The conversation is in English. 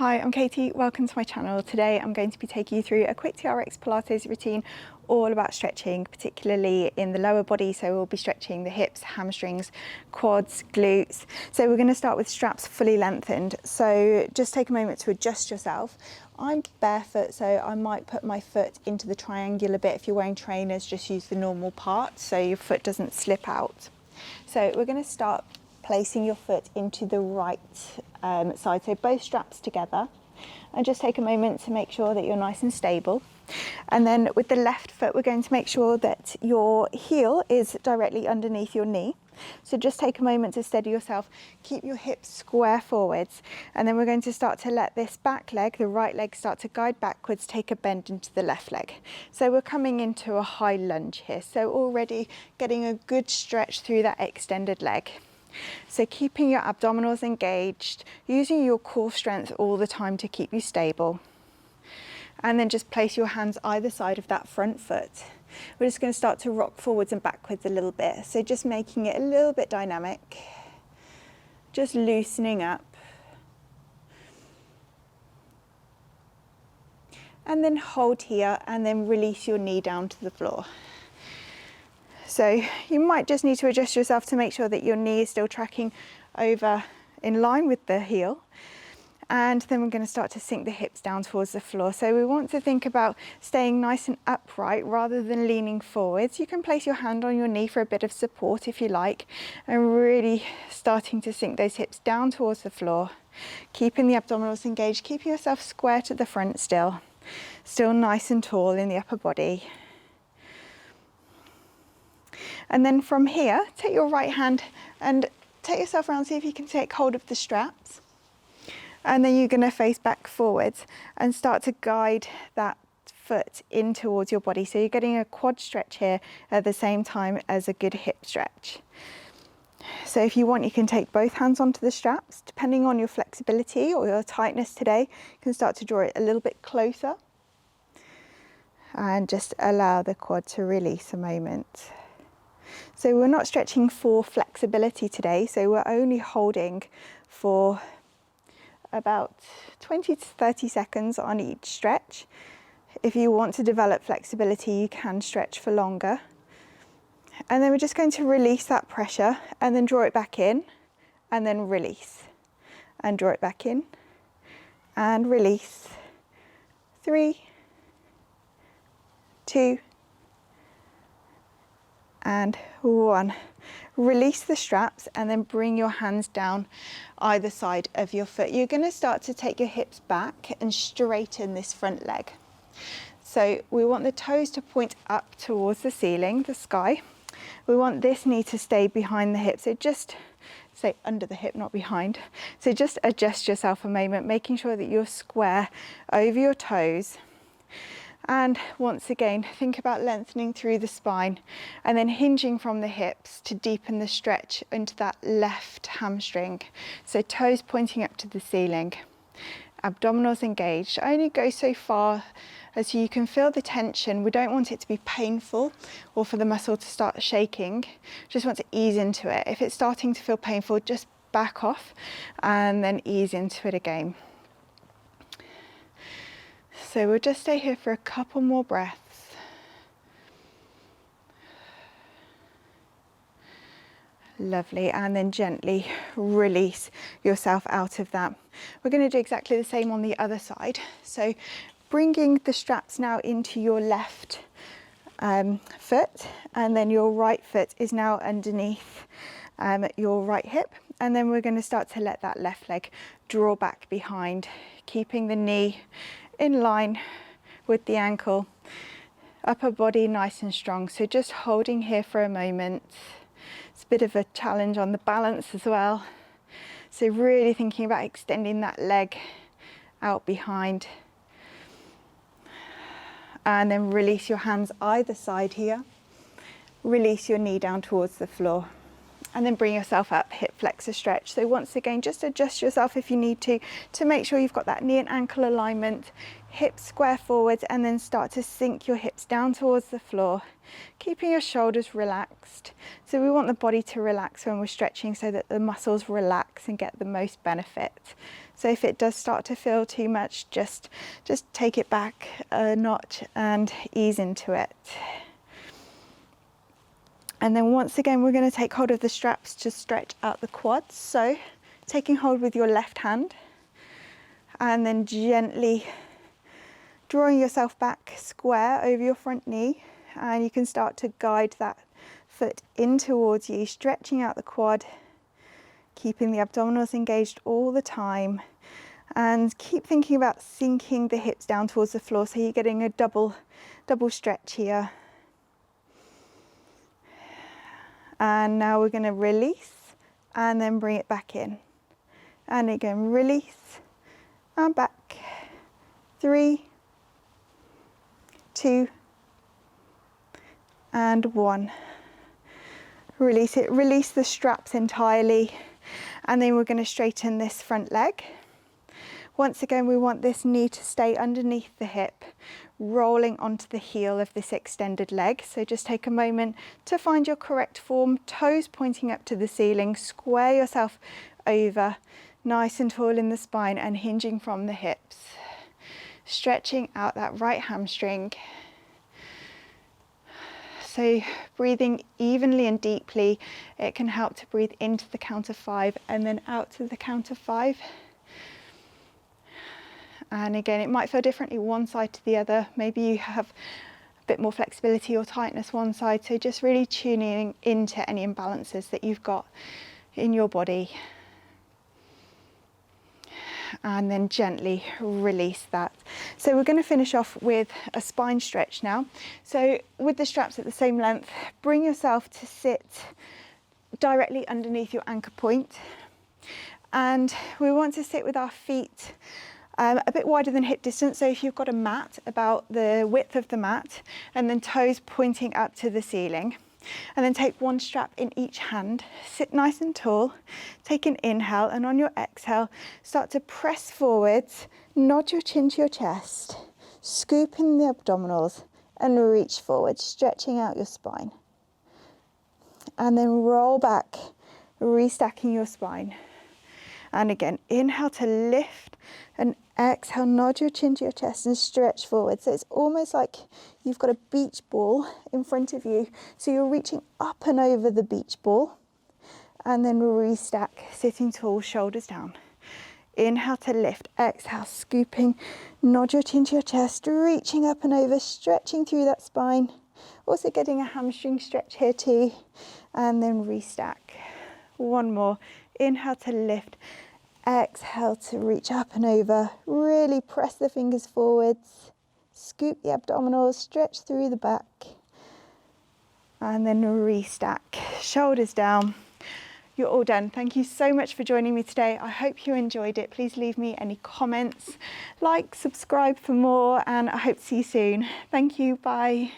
Hi, I'm Katie, welcome to my channel. Today I'm going to be taking you through a quick TRX Pilates routine all about stretching, particularly in the lower body. So we'll be stretching the hips, hamstrings, quads, glutes. So we're going to start with straps fully lengthened. So just take a moment to adjust yourself. I'm barefoot, so I might put my foot into the triangular bit. If you're wearing trainers, just use the normal part so your foot doesn't slip out. So we're going to start placing your foot into the right side, so both straps together, and just take a moment to make sure that you're nice and stable. And then with the left foot, we're going to make sure that your heel is directly underneath your knee. So just take a moment to steady yourself, keep your hips square forwards, and then we're going to start to let this back leg, the right leg, start to guide backwards, take a bend into the left leg. So we're coming into a high lunge here, so already getting a good stretch through that extended leg. So keeping your abdominals engaged, using your core strength all the time to keep you stable. And then just place your hands either side of that front foot. We're just going to start to rock forwards and backwards a little bit. So just making it a little bit dynamic, just loosening up. And then hold here and then release your knee down to the floor. So you might just need to adjust yourself to make sure that your knee is still tracking over in line with the heel. And then we're going to start to sink the hips down towards the floor. So we want to think about staying nice and upright rather than leaning forwards. You can place your hand on your knee for a bit of support if you like, and really starting to sink those hips down towards the floor, keeping the abdominals engaged, keeping yourself square to the front still nice and tall in the upper body. And then from here, take your right hand and take yourself around, see if you can take hold of the straps. And then you're going to face back forwards and start to guide that foot in towards your body. So you're getting a quad stretch here at the same time as a good hip stretch. So if you want, you can take both hands onto the straps. Depending on your flexibility or your tightness today, you can start to draw it a little bit closer. And just allow the quad to release a moment. So we're not stretching for flexibility today, so we're only holding for about 20 to 30 seconds on each stretch. If you want to develop flexibility, you can stretch for longer. And then we're just going to release that pressure and then draw it back in and then release and draw it back in and release. 3, 2, and 1. Release the straps and then bring your hands down either side of your foot. You're going to start to take your hips back and straighten this front leg. So we want the toes to point up towards the ceiling, the sky. We want this knee to stay behind the hip, so just say under the hip, not behind. So just adjust yourself a moment, making sure that you're square over your toes. And once again, think about lengthening through the spine and then hinging from the hips to deepen the stretch into that left hamstring. So toes pointing up to the ceiling, abdominals engaged. Only go so far as you can feel the tension. We don't want it to be painful or for the muscle to start shaking. Just want to ease into it. If it's starting to feel painful, just back off and then ease into it again. So we'll just stay here for a couple more breaths. Lovely, and then gently release yourself out of that. We're going to do exactly the same on the other side. So bringing the straps now into your left foot, and then your right foot is now underneath your right hip. And then we're going to start to let that left leg draw back behind, keeping the knee in line with the ankle, upper body nice and strong. So just holding here for a moment. It's a bit of a challenge on the balance as well. So really thinking about extending that leg out behind. And then release your hands either side here. Release your knee down towards the floor. And then bring yourself up, hip flexor stretch. So once again, just adjust yourself if you need to make sure you've got that knee and ankle alignment, hips square forwards, and then start to sink your hips down towards the floor, keeping your shoulders relaxed. So we want the body to relax when we're stretching so that the muscles relax and get the most benefit. So if it does start to feel too much, just take it back a notch and ease into it. And then once again, we're going to take hold of the straps to stretch out the quads. So taking hold with your left hand and then gently drawing yourself back square over your front knee, and you can start to guide that foot in towards you, stretching out the quad, keeping the abdominals engaged all the time, and keep thinking about sinking the hips down towards the floor so you're getting a double stretch here. And now we're going to release and then bring it back in. And again, release and back. 3, 2, and 1. Release it, release the straps entirely. And then we're going to straighten this front leg. Once again, we want this knee to stay underneath the hip, rolling onto the heel of this extended leg. So just take a moment to find your correct form, toes pointing up to the ceiling, square yourself over, nice and tall in the spine and hinging from the hips. Stretching out that right hamstring. So breathing evenly and deeply, it can help to breathe into the count of 5 and then out to the count of 5. And again, it might feel differently one side to the other. Maybe you have a bit more flexibility or tightness one side. So just really tuning into any imbalances that you've got in your body. And then gently release that. So we're going to finish off with a spine stretch now. So with the straps at the same length, bring yourself to sit directly underneath your anchor point. And we want to sit with our feet a bit wider than hip distance. So if you've got a mat, about the width of the mat, and then toes pointing up to the ceiling. And then take one strap in each hand, sit nice and tall, take an inhale, and on your exhale, start to press forwards, nod your chin to your chest, scoop in the abdominals, and reach forward, stretching out your spine. And then roll back, restacking your spine. And again, inhale to lift, and exhale, nod your chin to your chest and stretch forward. So it's almost like you've got a beach ball in front of you. So you're reaching up and over the beach ball, and then restack, sitting tall, shoulders down. Inhale to lift, exhale, scooping, nod your chin to your chest, reaching up and over, stretching through that spine. Also getting a hamstring stretch here too, and then restack. One more. Inhale to lift, exhale to reach up and over, really press the fingers forwards, scoop the abdominals, stretch through the back, and then restack, shoulders down. You're all done. Thank you so much for joining me today. I hope you enjoyed it. Please leave me any comments, like, subscribe for more, and I hope to see you soon. Thank you, bye.